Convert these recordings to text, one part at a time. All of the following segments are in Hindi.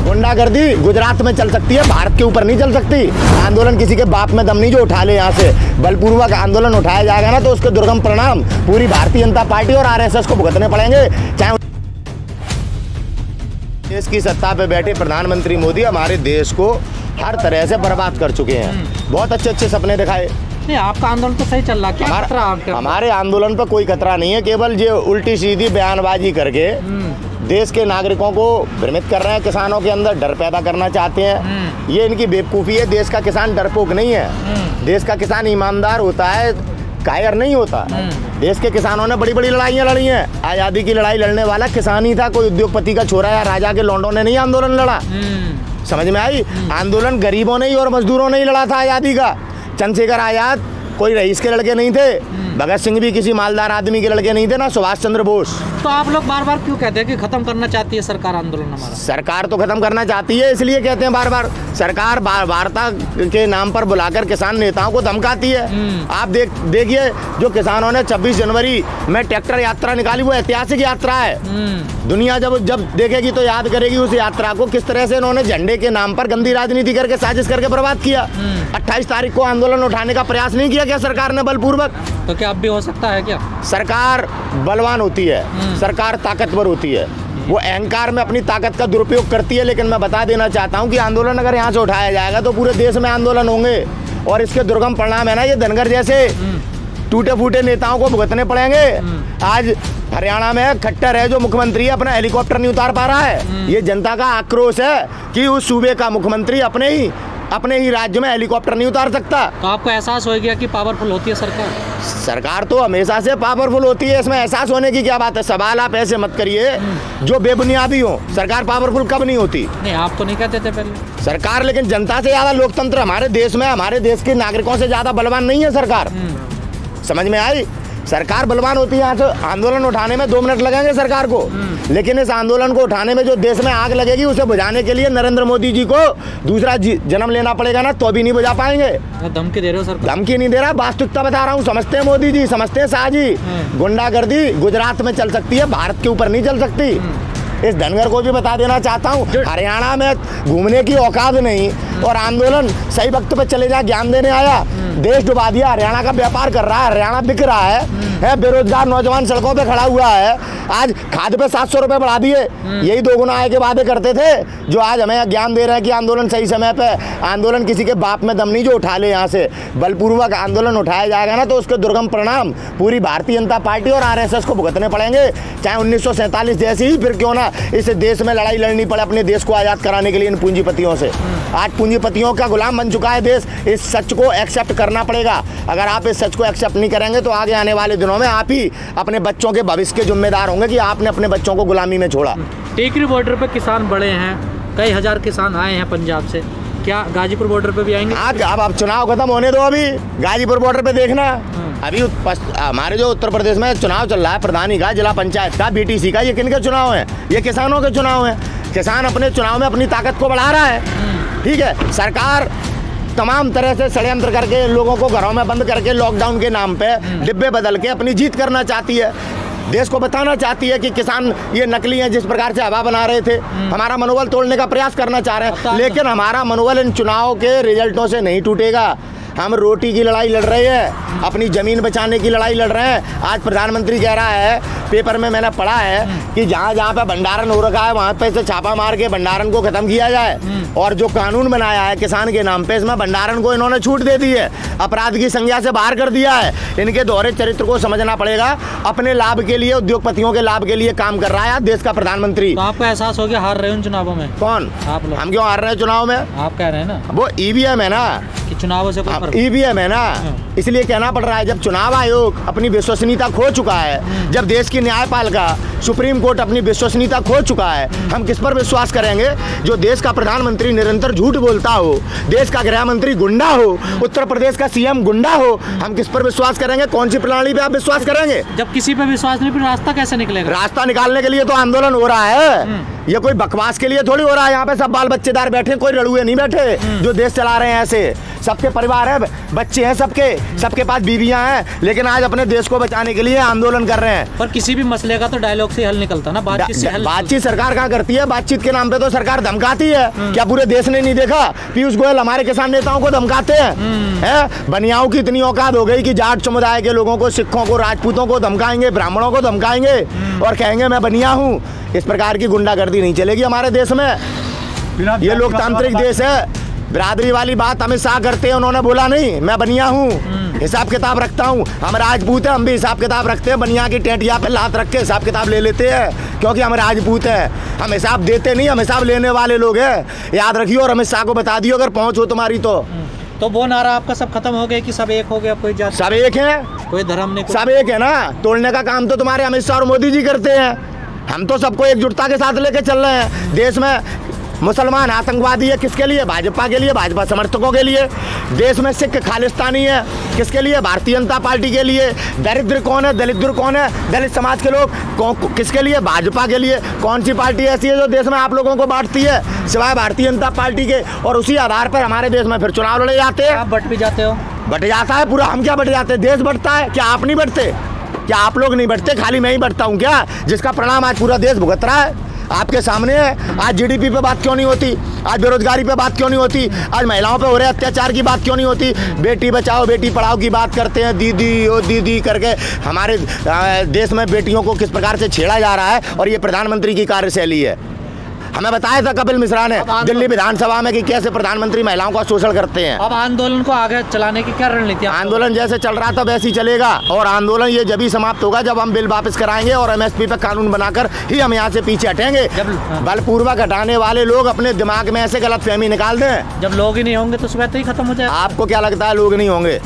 गुंडागर्दी गुजरात में चल सकती है, भारत के ऊपर नहीं चल सकती। आंदोलन किसी के बाप में दम नहीं जो उठा ले, यहाँ से बलपूर्वक आंदोलन उठाया जाएगा ना तो उसके दुर्गम परिणाम पूरी भारतीय जनता पार्टी और आरएसएस को भुगतने पड़ेंगे। चाहे देश की सत्ता पे बैठे प्रधानमंत्री मोदी हमारे देश को हर तरह से बर्बाद कर चुके हैं। बहुत अच्छे अच्छे सपने दिखाए। नहीं, आपका आंदोलन तो सही चल रहा है, क्या खतरा आपके? हमारे आंदोलन पर कोई खतरा नहीं है, केवल ये उल्टी सीधी बयानबाजी करके देश के नागरिकों को भ्रमित कर रहे हैं, किसानों के अंदर डर पैदा करना चाहते हैं। ये इनकी बेवकूफ़ी है। देश का किसान डरपोक नहीं है, देश का किसान ईमानदार होता है, कायर नहीं होता। देश के किसानों ने बड़ी बड़ी लड़ाइयाँ लड़ी हैं। आज़ादी की लड़ाई लड़ने वाला किसान ही था, कोई उद्योगपति का छोरा या राजा के लौंडों ने नहीं आंदोलन लड़ा। समझ में आई? आंदोलन गरीबों ने ही और मजदूरों ने ही लड़ा था आज़ादी का। चंद्रशेखर आज़ाद कोई रईस के लड़के नहीं थे, भगत सिंह भी किसी मालदार आदमी के लड़के नहीं थे, ना सुभाष चंद्र बोस। तो आप लोग बार बार क्यों कहते हैं कि खत्म करना चाहती है सरकार आंदोलन हमारा? सरकार तो खत्म करना चाहती है, इसलिए कहते हैं बार बार। सरकार वार्ता के नाम पर बुलाकर किसान नेताओं को धमकाती है। आप देखिए जो किसानों ने 26 जनवरी में ट्रैक्टर यात्रा निकाली, वो ऐतिहासिक यात्रा है। दुनिया जब देखेगी तो याद करेगी उस यात्रा को, किस तरह से इन्होंने झंडे के नाम पर गंदी राजनीति करके साजिश करके बर्बाद किया। 28 तारीख को आंदोलन उठाने का प्रयास नहीं किया क्या सरकार ने बलपूर्वक? तो क्या अब भी हो सकता है क्या? सरकार बलवान होती है, सरकार ताकतवर होती है, वो अहंकार में अपनी ताकत का दुरुपयोग करती है। लेकिन मैं बता देना चाहता हूँ कि आंदोलन अगर यहाँ से उठाया जाएगा तो पूरे देश में आंदोलन होंगे और इसके दुर्गम परिणाम है ना, ये धनगर जैसे टूटे फूटे नेताओं को भुगतने पड़ेंगे। आज हरियाणा में खट्टर है जो मुख्यमंत्री अपना हेलीकॉप्टर नहीं उतार पा रहा है। ये जनता का आक्रोश है कि उस सूबे का मुख्यमंत्री अपने ही राज्य में हेलीकॉप्टर नहीं उतार सकता। तो आपको एहसास हो गया कि पावरफुल होती है सरकार? सरकार तो हमेशा से पावरफुल होती है, इसमें एहसास होने की क्या बात है? सवाल आप ऐसे मत करिए जो बेबुनियादी हो। सरकार पावरफुल कब नहीं होती? नहीं, आप तो नहीं कहते थे पहले सरकार, लेकिन जनता से ज्यादा लोकतंत्र हमारे देश में, हमारे देश के नागरिकों से ज्यादा बलवान नहीं है सरकार। समझ में आई? सरकार बलवान होती है। यहाँ से आंदोलन उठाने में 2 मिनट लगेंगे सरकार को, लेकिन इस आंदोलन को उठाने में जो देश में आग लगेगी उसे बुझाने के लिए नरेंद्र मोदी जी को दूसरा जन्म लेना पड़ेगा ना, तो भी नहीं बुझा पाएंगे। धमकी दे रहे हो सर? धमकी नहीं दे रहा, वास्तविकता बता रहा हूँ। समझते हैं मोदी जी, समझते हैं शाह जी, गुंडागर्दी गुजरात में चल सकती है, भारत के ऊपर नहीं चल सकती। इस धनगर को भी बता देना चाहता हूँ, हरियाणा में घूमने की औकात नहीं और आंदोलन सही वक्त पे चले जा ज्ञान देने आया, देश डुबा दिया। हरियाणा का व्यापार कर रहा है, हरियाणा बिक रहा है, बेरोजगार नौजवान सड़कों पे खड़ा हुआ है। आज खाद पे 700 रुपये बढ़ा दिए, यही 2 गुना आय के वादे करते थे, जो आज हमें ज्ञान दे रहे हैं कि आंदोलन सही समय पे। आंदोलन किसी के बाप में दम नहीं जो उठा ले, यहाँ से बलपूर्वक आंदोलन उठाया जाएगा ना तो उसके दुर्गम परिणाम पूरी भारतीय जनता पार्टी और आरएसएस को भुगतने पड़ेंगे। चाहे 1947 जैसी ही फिर क्यों ना इस देश में लड़ाई लड़नी पड़े अपने देश को आज़ाद कराने के लिए इन पूंजीपतियों से। आज पूंजीपतियों का गुलाम बन चुका है देश, इस सच को एक्सेप्ट करना पड़ेगा। अगर आप इस सच को एक्सेप्ट नहीं करेंगे तो आगे आने वाले दिनों में आप ही अपने बच्चों के भविष्य के जिम्मेदार होंगे कि आपने अपने बच्चों को गुलामी में छोड़ा। टिकरी बॉर्डर पे किसान बड़े हैं, कई हजार किसान आए हैं पंजाब से, क्या गाजीपुर बॉर्डर पे भी आएंगे? आज अब चुनाव खत्म होने दो, अभी गाजीपुर बॉर्डर पे देखना। अभी हमारे जो उत्तर प्रदेश में चुनाव चल रहा है, प्रधानी का, जिला पंचायत का, बीटीसी का, ये किनके चुनाव हैं? ये किसानों के चुनाव हैं। किसान अपने चुनाव में अपनी ताकत को बढ़ा रहा है। ठीक है, सरकार तमाम तरह से षड्यंत्र करके लोगों को घरों में बंद करके लॉकडाउन के नाम पे डिब्बे बदल के अपनी जीत करना चाहती है। देश को बताना चाहती है कि किसान ये नकली हैं, जिस प्रकार से हवा बना रहे थे। हमारा मनोबल तोड़ने का प्रयास करना चाह रहे हैं, लेकिन हमारा मनोबल इन चुनाव के रिजल्टों से नहीं टूटेगा। हम रोटी की लड़ाई लड़ रहे हैं, अपनी ज़मीन बचाने की लड़ाई लड़ रहे हैं। आज प्रधानमंत्री कह रहा है, पेपर में मैंने पढ़ा है कि जहाँ जहाँ पे भंडारण हो रखा है वहाँ पे से छापा मार के भंडारण को ख़त्म किया जाए। और जो कानून बनाया है किसान के नाम पे, इसमें भंडारण को इन्होंने छूट दे दी है, अपराध की संज्ञा से बाहर कर दिया है। इनके दोहरे चरित्र को समझना पड़ेगा। अपने लाभ के लिए, उद्योगपतियों के लाभ के लिए काम कर रहा है देश का प्रधानमंत्री। तो आपको एहसास हो गया हार रहे हो उन चुनावों में? कौन? आप लोग। हम क्यों हार रहे हैं चुनाव में? आप कह रहे हैं ना वो ईवीएम है ना, कि चुनावों से ईवीएम है ना, इसलिए कहना पड़ रहा है। जब चुनाव आयोग अपनी विश्वसनीयता खो चुका है, जब देश की न्यायपालिका सुप्रीम कोर्ट अपनी विश्वसनीयता खो चुका है, हम किस पर विश्वास करेंगे? जो देश का प्रधानमंत्री निरंतर झूठ बोलता हो, देश का गृह मंत्री गुंडा हो, उत्तर प्रदेश का सीएम गुंडा हो, हम किस पर विश्वास करेंगे? कौन सी प्रणाली पे आप विश्वास करेंगे? जब किसी पे विश्वास नहीं, फिर रास्ता कैसे निकलेगा? रास्ता निकालने के लिए तो आंदोलन हो रहा है। ये कोई बकवास के लिए थोड़ी हो रहा है। यहाँ पे सब बाल बच्चेदार बैठे, कोई रड़ुए नहीं बैठे जो देश चला रहे हैं। ऐसे सबके परिवार है, बच्चे हैं, सबके पास बीवियां हैं, लेकिन आज अपने देश को बचाने के लिए आंदोलन कर रहे हैं। पर किसी भी मसले का तो डायलॉग से हल निकलता ना, बातचीत से हल। बातचीत सरकार कहाँ करती है? बातचीत के नाम पे तो सरकार धमकाती है। क्या पूरे देश ने नहीं देखा? पीयूष गोयल हमारे किसान नेताओं को धमकाते हैं। बनियाओं की इतनी औकात हो गई कि जाट समुदाय के लोगों को, सिखों को, राजपूतों को धमकाएंगे, ब्राह्मणों को धमकाएंगे और कहेंगे मैं बनिया हूँ। इस प्रकार की गुंडागर्दी नहीं चलेगी हमारे देश में। ये लोकतांत्रिक देश है। बिरादरी वाली बात अमित शाह करते हैं, उन्होंने बोला नहीं मैं बनिया हूँ, हिसाब किताब रखता हूँ। हम राजपूत हैं, हम भी हिसाब किताब रखते हैं। बनिया की टेंटिया पे लात रख के हिसाब किताब ले लेते हैं, क्योंकि हम राजपूत हैं। हम हिसाब देते नहीं, हम हिसाब लेने वाले लोग हैं। याद रखियो और अमित शाह को बता दियो अगर पहुँच हो तुम्हारी तो। वो नारा आपका सब खत्म हो गया कि सब एक हो गया, कोई जात सब एक है, कोई धर्म नहीं, सब एक है ना। तोड़ने का काम तो तुम्हारे अमित शाह और मोदी जी करते हैं। हम तो सबको एकजुटता के साथ लेके चल रहे हैं। देश में मुसलमान आतंकवादी है, किसके लिए? भाजपा के लिए, भाजपा समर्थकों के लिए। देश में सिख खालिस्तानी है, किसके लिए? भारतीय जनता पार्टी के लिए। दरिद्र कौन है, दलित कौन है, दलित समाज के लोग किसके लिए? भाजपा के लिए। कौन सी पार्टी ऐसी है जो देश में आप लोगों को बांटती है सिवाय भारतीय जनता पार्टी के? और उसी आधार पर हमारे देश में फिर चुनाव लड़े जाते हैं। आप बट भी जाते हो? बट जाता है पूरा। हम क्या बट जाते हैं? देश बढ़ता है। क्या आप नहीं बढ़ते? क्या आप लोग नहीं बढ़ते? खाली मैं ही बढ़ता हूँ क्या? जिसका परिणाम आज पूरा देश भुगत रहा है आपके सामने है। आज जीडीपी पे बात क्यों नहीं होती? आज बेरोजगारी पे बात क्यों नहीं होती? आज महिलाओं पे हो रहे अत्याचार की बात क्यों नहीं होती? बेटी बचाओ बेटी पढ़ाओ की बात करते हैं, दीदी ओ दीदी करके। हमारे देश में बेटियों को किस प्रकार से छेड़ा जा रहा है, और ये प्रधानमंत्री की कार्यशैली है। हमें बताया था कपिल मिश्रा ने दिल्ली विधानसभा में कि कैसे प्रधानमंत्री महिलाओं का शोषण करते हैं। अब आंदोलन को आगे चलाने की क्या रणनीति? आंदोलन जैसे चल रहा था वैसे ही चलेगा, और आंदोलन ये जब ही समाप्त होगा जब हम बिल वापस कराएंगे और एमएसपी पे कानून बनाकर ही हम यहाँ से पीछे हटेंगे। बलपूर्वक हटाने वाले लोग अपने दिमाग में ऐसे गलतफहमी निकाल दें। जब लोग ही नहीं होंगे तो सुबह तो ही खत्म हो जाए। आपको क्या लगता है लोग नहीं होंगे?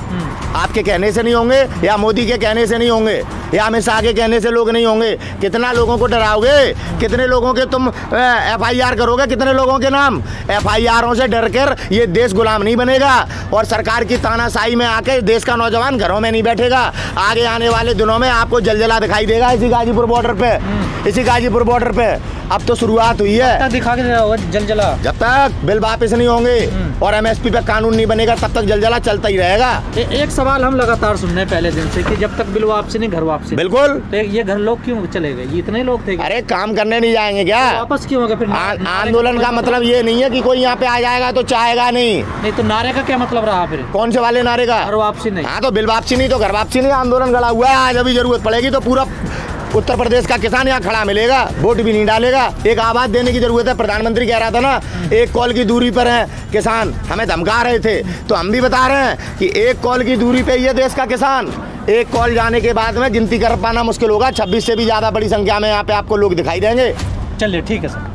आपके कहने से नहीं होंगे, या मोदी के कहने से नहीं होंगे, या अमित शाह के कहने से लोग नहीं होंगे? कितना लोगों को डराओगे? कितने लोगों के तुम FIR करोगे? कितने लोगों के नाम? FIRों से डर कर ये देश गुलाम नहीं बनेगा, और सरकार की तानाशाही में आके देश का नौजवान घरों में नहीं बैठेगा। आगे आने वाले दिनों में आपको जलजला दिखाई देगा इसी गाजीपुर बॉर्डर पे, इसी गाजीपुर बॉर्डर पे। अब तो शुरुआत हुई है। दिखा के जलजला, जब तक बिल वापस नहीं होंगे और MSP पे कानून नहीं बनेगा तब तक जलजला चलता ही रहेगा। एक सवाल हम लगातार सुन रहे हैं पहले दिन से कि जब तक बिल वापसी नहीं घर वापसी। बिल्कुल। तो ये घर लोग क्यों चले गए? ये इतने लोग थे। अरे काम करने नहीं जाएंगे क्या? तो वापस क्यों हो गए फिर? आंदोलन का मतलब ये नहीं है कि कोई यहाँ पे आ जाएगा तो चाहेगा नहीं। तो नारे का क्या मतलब रहा फिर? कौन से वाले नारे का? घर वापसी नहीं। हाँ तो बिल वापसी नहीं तो घर वापसी नहीं। आंदोलन गड़ा हुआ है। आज अभी जरूरत पड़ेगी तो पूरा उत्तर प्रदेश का किसान यहाँ खड़ा मिलेगा, वोट भी नहीं डालेगा। एक आवाज देने की जरूरत है। प्रधानमंत्री कह रहा था ना, एक कॉल की दूरी पर है किसान, हमें धमका रहे थे, तो हम भी बता रहे हैं कि एक कॉल की दूरी पे ये देश का किसान। एक कॉल जाने के बाद में गिनती कर पाना मुश्किल होगा। 26 से भी ज्यादा बड़ी संख्या में यहाँ पे आपको लोग दिखाई देंगे। चलिए ठीक है सर।